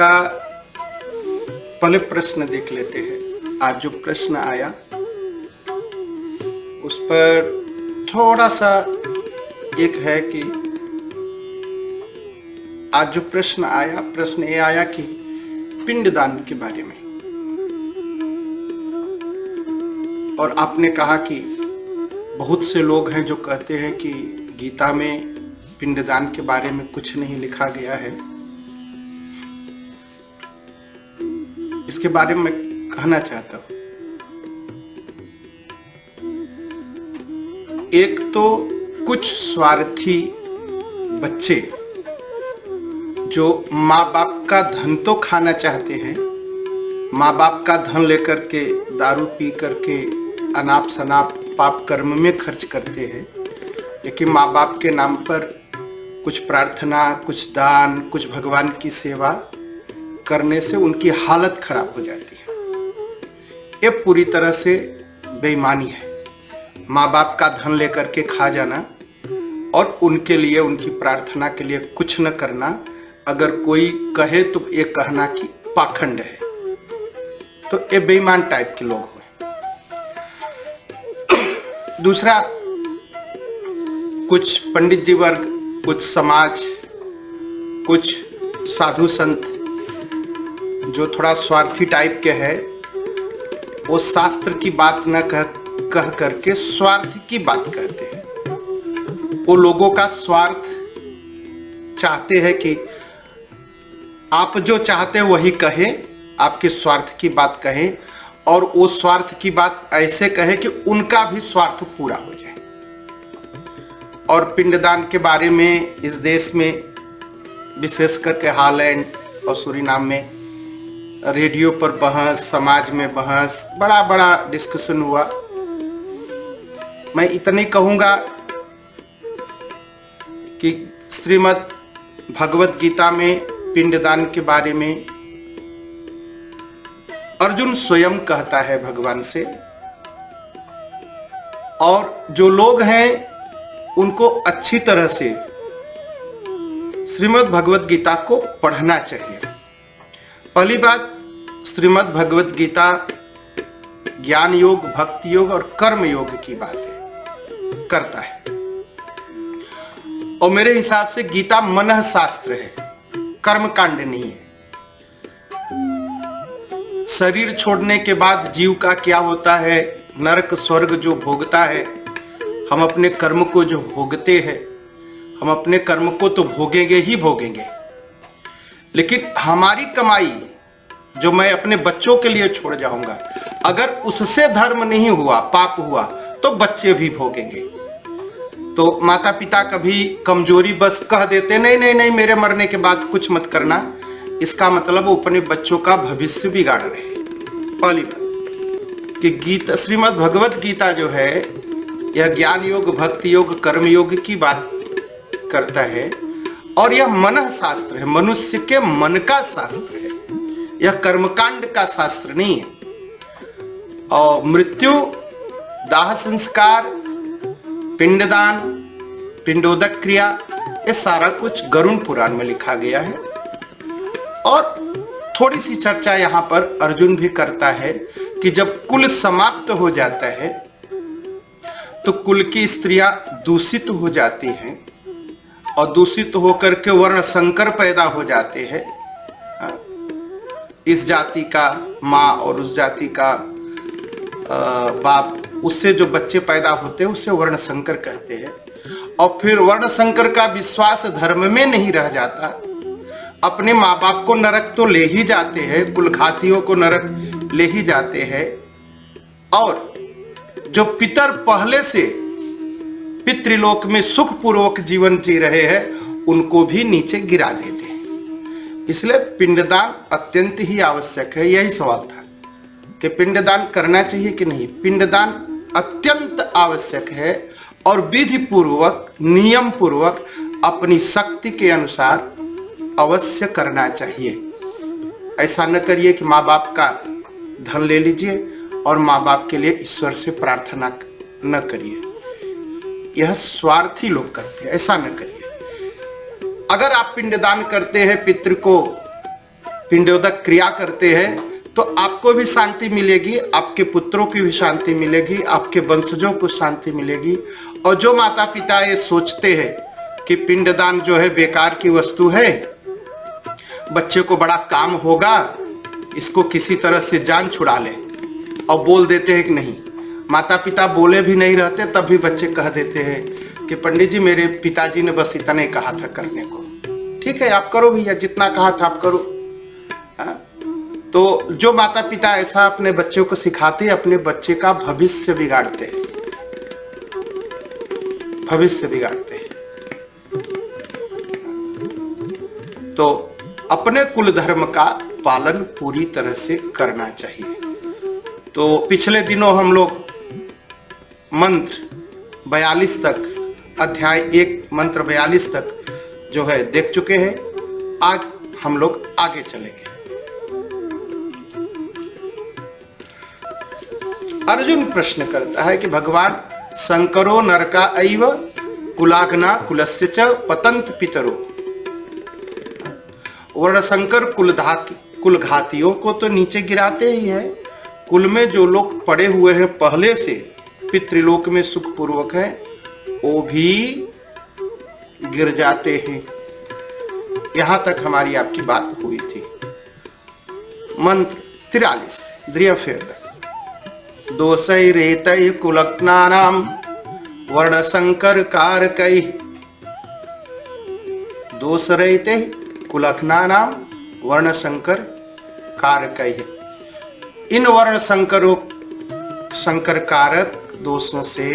का पहले प्रश्न देख लेते हैं। आज जो प्रश्न आया उस पर थोड़ा सा एक है कि आज जो प्रश्न ये आया कि पिंडदान के बारे में, और आपने कहा कि बहुत से लोग हैं जो कहते हैं कि गीता में पिंडदान के बारे में कुछ नहीं लिखा गया है। इसके बारे में कहना चाहता हूं, एक तो कुछ स्वार्थी बच्चे जो माँ बाप का धन तो खाना चाहते हैं, माँ बाप का धन लेकर के दारू पी करके अनाप शनाप पाप कर्म में खर्च करते हैं, लेकिन माँ बाप के नाम पर कुछ प्रार्थना, कुछ दान, कुछ भगवान की सेवा करने से उनकी हालत खराब हो जाती है। ये पूरी तरह से बेईमानी है। माँ बाप का धन लेकर के खा जाना और उनके लिए, उनकी प्रार्थना के लिए कुछ न करना, अगर कोई कहे तो ये कहना कि पाखंड है, तो ये बेईमान टाइप के लोग हुए। दूसरा, कुछ पंडित जी वर्ग, कुछ समाज, कुछ साधु संत जो थोड़ा स्वार्थी टाइप के हैं, वो शास्त्र की बात न कह करके स्वार्थ की बात करते हैं। वो लोगों का स्वार्थ चाहते हैं कि आप जो चाहते हैं वही कहें, आपके स्वार्थ की बात कहें, और वो स्वार्थ की बात ऐसे कहे कि उनका भी स्वार्थ पूरा हो जाए। और पिंडदान के बारे में इस देश में, विशेष करके हालैंड और सूरीनाम में, रेडियो पर बहस, समाज में बहस, बड़ा बड़ा डिस्कशन हुआ। मैं इतनी कहूंगा कि श्रीमद् भगवत गीता में पिंडदान के बारे में अर्जुन स्वयं कहता है भगवान से, और जो लोग हैं उनको अच्छी तरह से श्रीमद् भगवत गीता को पढ़ना चाहिए। पहली बात, श्रीमद् भगवत गीता ज्ञान योग, भक्ति योग और कर्म योग की बात करता है, और मेरे हिसाब से गीता मनः शास्त्र है, कर्म कांड नहीं है। शरीर छोड़ने के बाद जीव का क्या होता है, नरक स्वर्ग जो भोगता है, हम अपने कर्म को जो भोगते हैं, हम अपने कर्म को तो भोगेंगे ही भोगेंगे, लेकिन हमारी कमाई जो मैं अपने बच्चों के लिए छोड़ जाऊंगा, अगर उससे धर्म नहीं हुआ, पाप हुआ, तो बच्चे भी भोगेंगे। तो माता पिता कभी कमजोरी बस कह देते नहीं नहीं नहीं मेरे मरने के बाद कुछ मत करना, इसका मतलब वो अपने बच्चों का भविष्य बिगाड़ रहे हैं। पहली बात कि गीता, श्रीमद् भगवत गीता जो है, यह ज्ञान योग, भक्ति योग, कर्म योग की बात करता है, और यह मनः शास्त्र है, मनुष्य के मन का शास्त्र है, यह कर्मकांड का शास्त्र नहीं है। और मृत्यु, दाह संस्कार, पिंडदान, पिंडोदक क्रिया, ये सारा कुछ गरुड़ पुराण में लिखा गया है। और थोड़ी सी चर्चा यहाँ पर अर्जुन भी करता है कि जब कुल समाप्त हो जाता है तो कुल की स्त्रियां दूषित हो जाती हैं, और दूषित होकर के वर्ण संकर पैदा हो जाते हैं। इस जाति का माँ और उस जाति का बाप, उससे जो बच्चे पैदा होते हैं उसे वर्ण संकर कहते हैं। और फिर वर्ण संकर का विश्वास धर्म में नहीं रह जाता, अपने माँ बाप को नरक तो ले ही जाते हैं, कुलघातियों को नरक ले ही जाते हैं, और जो पितर पहले से पितृलोक में सुखपूर्वक जीवन जी रहे हैं उनको भी नीचे गिरा देते हैं। इसलिए पिंडदान अत्यंत ही आवश्यक है। यही सवाल था कि पिंडदान करना चाहिए कि नहीं। पिंडदान अत्यंत आवश्यक है, और विधि पूर्वक, नियम पूर्वक, अपनी शक्ति के अनुसार अवश्य करना चाहिए। ऐसा न करिए कि माँ बाप का धन ले लीजिए और माँ बाप के लिए ईश्वर से प्रार्थना न करिए। यह स्वार्थी लोग करते हैं, ऐसा न करिए। अगर आप पिंडदान करते हैं पितृ को पिंडोदक क्रिया करते हैं तो आपको भी शांति मिलेगी, आपके पुत्रों की भी शांति मिलेगी, आपके वंशजों को शांति मिलेगी। और जो माता पिता ये सोचते हैं कि पिंडदान जो है बेकार की वस्तु है, बच्चे को बड़ा काम होगा, इसको किसी तरह से जान छुड़ा ले, और बोल देते हैं कि नहीं, माता पिता बोले भी नहीं रहते तब भी बच्चे कह देते हैं कि पंडित जी मेरे पिताजी ने बस इतना ही कहा था करने को, ठीक है आप करो भैया, जितना कहा था आप करो। तो जो माता पिता ऐसा अपने बच्चों को सिखाते हैं, अपने बच्चे का भविष्य बिगाड़ते हैं, भविष्य बिगाड़ते हैं। तो अपने कुल धर्म का पालन पूरी तरह से करना चाहिए। तो पिछले दिनों हम लोग मंत्र 42 तक, अध्याय 1 मंत्र 42 तक जो है देख चुके हैं। आज हम लोग आगे चलेंगे। अर्जुन प्रश्न करता है कि भगवान शंकरो नरका ऐव कुलाग्ना कुलस्य च पतंत पितरो। वर्णशंकर कुलघातियों को तो नीचे गिराते ही है, कुल में जो लोग पड़े हुए हैं पहले से पितृलोक में सुख पूर्वक है वो भी गिर जाते हैं। यहां तक हमारी आपकी बात हुई थी। मंत्र 43 द्रियफेर्द दोषै रेतै कुलग्नानां वर्णशंकर कारकै। दोष रहते कुलग्नानां वर्णशंकर कारकै। इन वर्ण संकर कारक दोषों से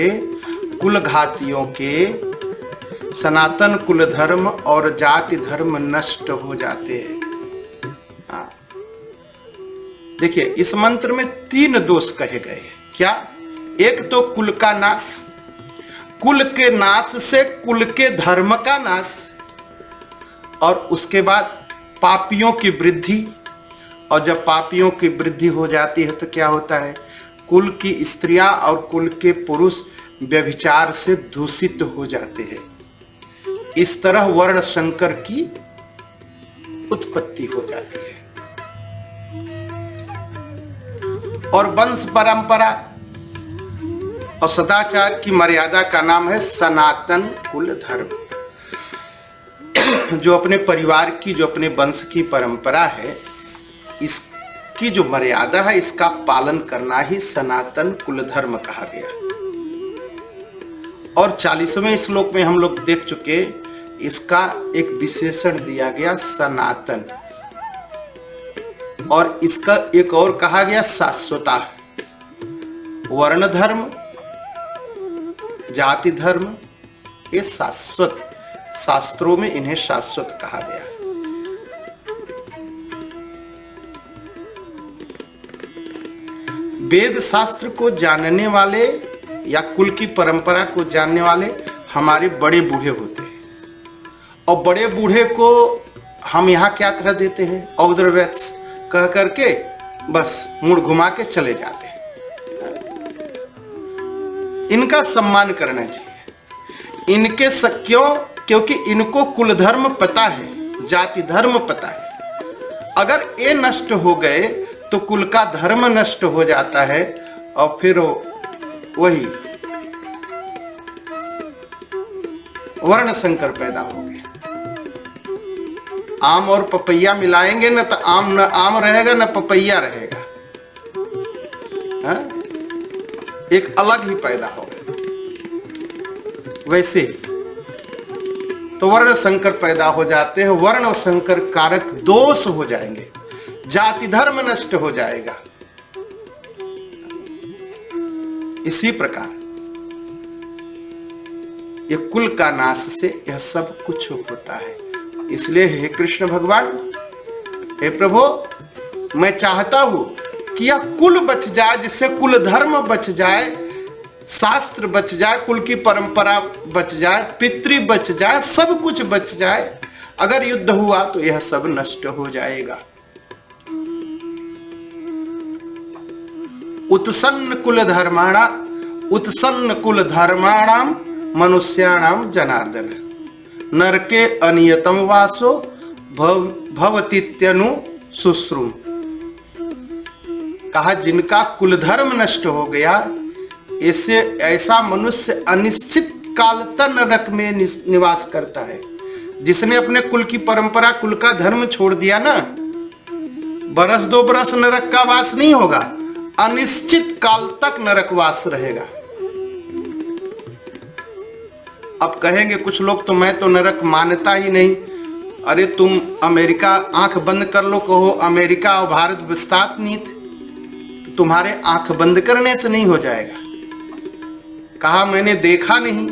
कुलघातियों के सनातन कुल धर्म और जाति धर्म नष्ट हो जाते हैं। देखिए इस मंत्र में 3 दोष कहे गए हैं। क्या? एक तो कुल का नाश, कुल के नाश से कुल के धर्म का नाश, और उसके बाद पापियों की वृद्धि। और जब पापियों की वृद्धि हो जाती है तो क्या होता है? कुल की स्त्रियां और कुल के पुरुष व्यभिचार से दूषित हो जाते हैं। इस तरह वर्ण संकर की उत्पत्ति हो जाती है। और वंश परंपरा और सदाचार की मर्यादा का नाम है सनातन कुल धर्म। जो अपने परिवार की, जो अपने वंश की परंपरा है, इसकी जो मर्यादा है, इसका पालन करना ही सनातन कुल धर्म कहा गया। और 40वें श्लोक में हम लोग देख चुके, इसका एक विशेषण दिया गया सनातन, और इसका एक और कहा गया शाश्वता। वर्ण धर्म, जाति धर्म, ये शाश्वत, शास्त्रों में इन्हें शाश्वत कहा गया। वेद शास्त्र को जानने वाले या कुल की परंपरा को जानने वाले हमारे बड़े बूढ़े होते हैं, और बड़े बूढ़े को हम यहाँ क्या कह देते हैं? औदरवैत्स कह करके बस मुड़ घुमा के चले जाते हैं। इनका सम्मान करना चाहिए। इनके क्यों? क्योंकि इनको कुल धर्म पता है, जाति धर्म पता है। अगर ये नष्ट हो गए तो कुल का धर्म नष्ट हो जाता है, और फिर वही वर्ण संकर पैदा हो गए। आम और पपैया मिलाएंगे न तो आम न आम रहेगा न पपैया रहेगा, एक अलग ही पैदा होगा। वैसे तो वर्ण संकर पैदा हो जाते हैं, वर्ण और संकर कारक दोष हो जाएंगे, जाति धर्म नष्ट हो जाएगा। इसी प्रकार ये कुल का नाश से यह सब कुछ होता है। इसलिए हे कृष्ण भगवान, हे प्रभु, मैं चाहता हूं कि यह कुल बच जाए, जिससे कुल धर्म बच जाए, शास्त्र बच जाए, कुल की परंपरा बच जाए, पितृ बच जाए, सब कुछ बच जाए। अगर युद्ध हुआ तो यह सब नष्ट हो जाएगा। उत्सन्न कुल धर्माणाम मनुष्याणाम जनार्दन नरके अनियतम वासो भवतीत्यनु शुश्रूम। कहा जिनका कुल धर्म नष्ट हो गया, ऐसे ऐसा मनुष्य अनिश्चित काल तक नरक में निवास करता है। जिसने अपने कुल की परंपरा, कुल का धर्म छोड़ दिया ना, बरस 2 बरस नरक का वास नहीं होगा, अनिश्चित काल तक नरकवास रहेगा। अब कहेंगे कुछ लोग, तो मैं तो नरक मानता ही नहीं। अरे तुम अमेरिका, आंख बंद कर लो, कहो अमेरिका और भारत विस्तार नीति, तो तुम्हारे आंख बंद करने से नहीं हो जाएगा। कहा मैंने देखा नहीं।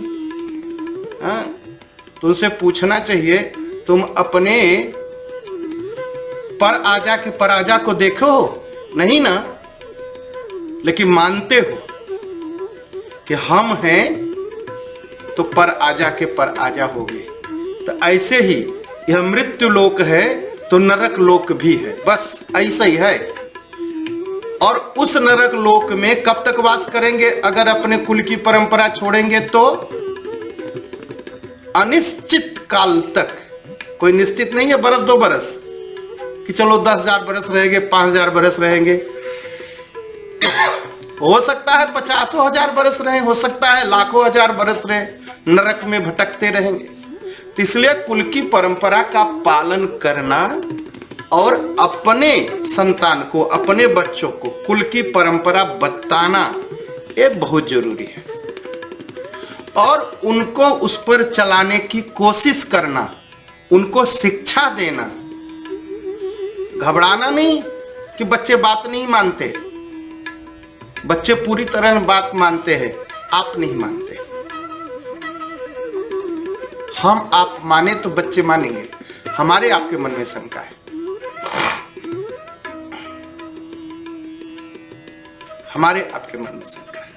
तुमसे पूछना चाहिए, तुम अपने पर आजा के पराजा को देखो नहीं ना, लेकिन मानते हो कि हम हैं तो पर आजा के पर आजा हो गए। तो ऐसे ही यह मृत्यु लोक है तो नरक लोक भी है, बस ऐसा ही है। और उस नरक लोक में कब तक वास करेंगे? अगर अपने कुल की परंपरा छोड़ेंगे तो अनिश्चित काल तक। कोई निश्चित नहीं है बरस 2 बरस कि चलो 10,000 बरस रहेंगे, 5,000 बरस रहेंगे। हो सकता है 50,000 बरस रहे, हो सकता है लाखों हजार बरस रहे, नरक में भटकते रहेंगे। तो इसलिए कुल की परंपरा का पालन करना और अपने संतान को, अपने बच्चों को कुल की परंपरा बताना, ये बहुत जरूरी है। और उनको उस पर चलाने की कोशिश करना, उनको शिक्षा देना। घबराना नहीं कि बच्चे बात नहीं मानते। बच्चे पूरी तरह बात मानते हैं, आप नहीं मानते। हम आप माने तो बच्चे मानेंगे। हमारे आपके मन में शंका है, हमारे आपके मन में शंका है।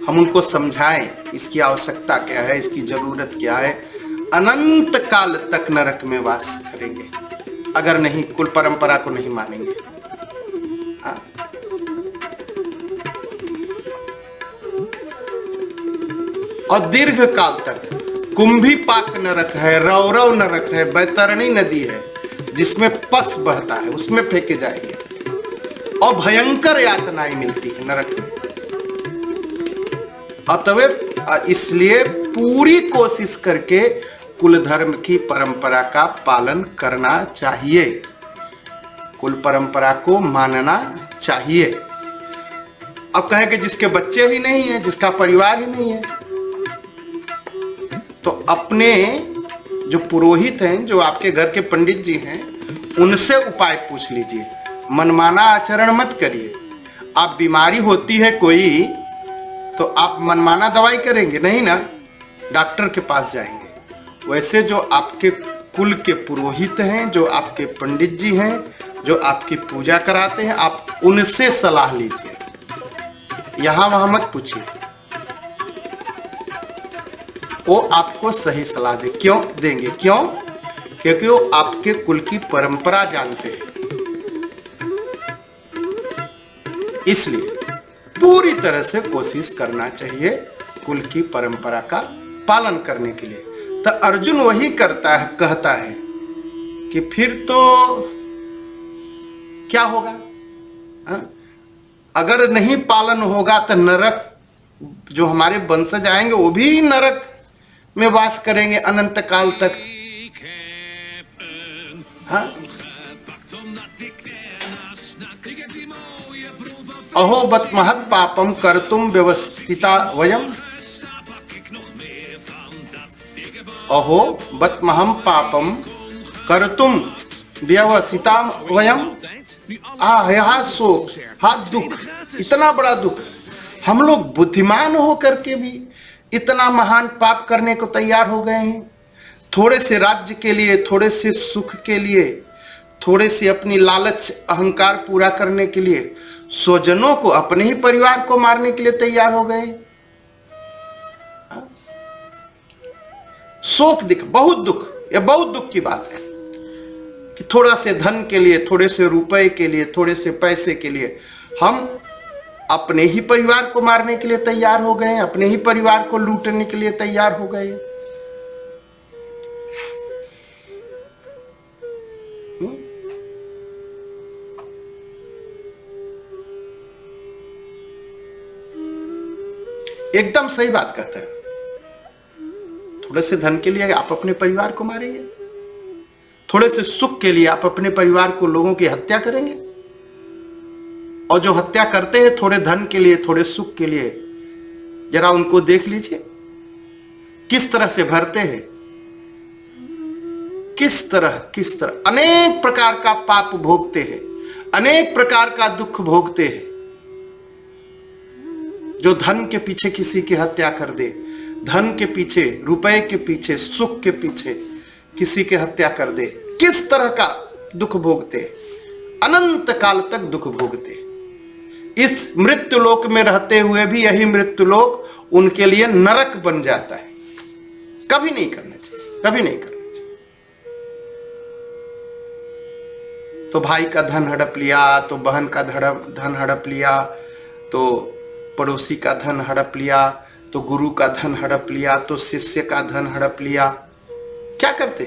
हम उनको समझाएं इसकी आवश्यकता क्या है, इसकी जरूरत क्या है। अनंत काल तक नरक में वास करेंगे अगर नहीं, कुल परंपरा को नहीं मानेंगे। हाँ? और दीर्घ काल तक कुंभी पाक नरक है, रौरव नरक है, बैतरणी नदी है जिसमें पस बहता है, उसमें फेंके जाएंगे और भयंकर यातनाएं मिलती है नरक में। अतः इसलिए पूरी कोशिश करके कुल धर्म की परंपरा का पालन करना चाहिए, कुल परंपरा को मानना चाहिए। अब कहें कि जिसके बच्चे ही नहीं है, जिसका परिवार ही नहीं है, तो अपने जो पुरोहित हैं, जो आपके घर के पंडित जी हैं, उनसे उपाय पूछ लीजिए। मनमाना आचरण मत करिए। आप बीमारी होती है कोई, तो आप मनमाना दवाई करेंगे नहीं ना, डॉक्टर के पास जाएंगे। वैसे जो आपके कुल के पुरोहित हैं, जो आपके पंडित जी हैं, जो आपकी पूजा कराते हैं, आप उनसे सलाह लीजिए, यहां वहां मत पूछिए। वो आपको सही सलाह क्यों देंगे? क्यों? क्योंकि वो आपके कुल की परंपरा जानते हैं। इसलिए पूरी तरह से कोशिश करना चाहिए कुल की परंपरा का पालन करने के लिए। तो अर्जुन वही करता है, कहता है कि फिर तो क्या होगा? अगर नहीं पालन होगा तो नरक, जो हमारे वंशज आएंगे वो भी नरक में वास करेंगे अनंत काल तक। हाँ? अहो बत महत् पापम कर्तुम व्यवस्थिता वयम, अहो बत महम पापम कर्तुम व्यवसिता वयम। हा शोक, हा दुख, इतना बड़ा दुख। हम लोग बुद्धिमान हो करके भी इतना महान पाप करने को तैयार हो गए हैं। थोड़े से राज्य के लिए, थोड़े से सुख के लिए, थोड़े से अपनी लालच अहंकार पूरा करने के लिए स्वजनों को, अपने ही परिवार को मारने के लिए तैयार हो गए। शोक दिख, बहुत दुख, यह बहुत दुख की बात है कि थोड़ा से धन के लिए, थोड़े से रुपए के लिए, थोड़े से पैसे के लिए हम अपने ही परिवार को मारने के लिए तैयार हो गए, अपने ही परिवार को लूटने के लिए तैयार हो गए। एकदम सही बात कहता है। थोड़े से धन के लिए आप अपने परिवार को मारेंगे, थोड़े से सुख के लिए आप अपने परिवार को, लोगों की हत्या करेंगे। और जो हत्या करते हैं थोड़े धन के लिए, थोड़े सुख के लिए, जरा उनको देख लीजिए किस तरह से भरते हैं, किस तरह अनेक प्रकार का पाप भोगते हैं, अनेक प्रकार का दुख भोगते हैं। जो धन के पीछे किसी की हत्या कर दे, धन के पीछे, रुपए के पीछे, सुख के पीछे किसी की हत्या कर दे, किस तरह का दुख भोगते, अनंत काल तक दुख भोगते। इस मृत्यु लोक में रहते हुए भी यही मृत्यु लोक उनके लिए नरक बन जाता है। कभी नहीं करना चाहिए, कभी नहीं करना चाहिए। तो भाई का धन हड़प लिया, तो बहन का धन हड़प लिया, तो पड़ोसी का धन हड़प लिया, तो गुरु का धन हड़प लिया, तो शिष्य का धन हड़प लिया। क्या करते?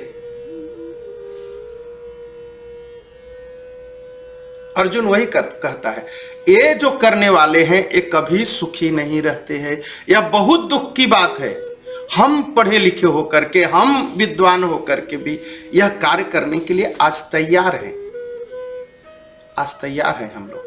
अर्जुन वही कहता है, ये जो करने वाले हैं ये कभी सुखी नहीं रहते हैं। यह बहुत दुख की बात है। हम पढ़े लिखे होकर के, हम विद्वान होकर के भी यह कार्य करने के लिए आज तैयार हैं। आज तैयार हैं हम लोग।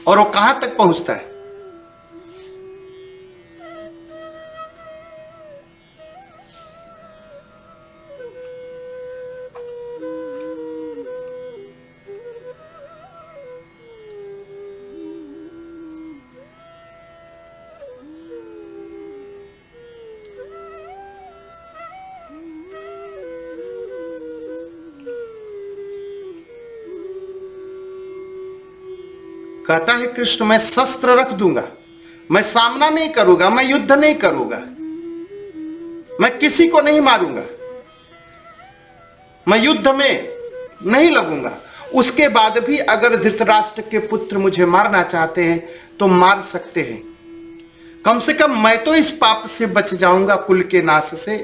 और वो कहां तक पहुंचता है? कहता है कृष्ण, मैं शस्त्र रख दूंगा, मैं सामना नहीं करूंगा, मैं युद्ध नहीं करूंगा, मैं किसी को नहीं मारूंगा, मैं युद्ध में नहीं लगूंगा। उसके बाद भी अगर धृतराष्ट्र के पुत्र मुझे मारना चाहते हैं तो मार सकते हैं। कम से कम मैं तो इस पाप से बच जाऊंगा, कुल के नाश से।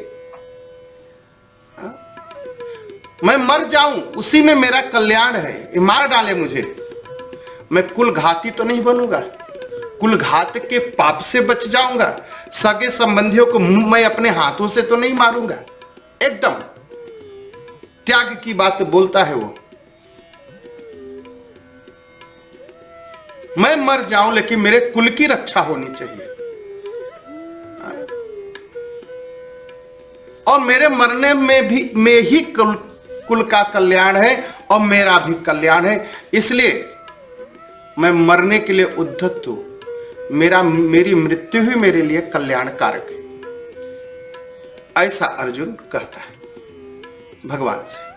मैं मर जाऊं उसी में मेरा कल्याण है। ये मार डाले मुझे, मैं कुल घाती तो नहीं बनूंगा, कुल घात के पाप से बच जाऊंगा। सगे संबंधियों को मैं अपने हाथों से तो नहीं मारूंगा। एकदम त्याग की बात बोलता है वो। मैं मर जाऊं लेकिन मेरे कुल की रक्षा होनी चाहिए, और मेरे मरने में ही कुल का कल्याण है और मेरा भी कल्याण है। इसलिए मैं मरने के लिए उद्धत हूं। मेरी मृत्यु ही मेरे लिए कल्याण कारक है। ऐसा अर्जुन कहता है भगवान से।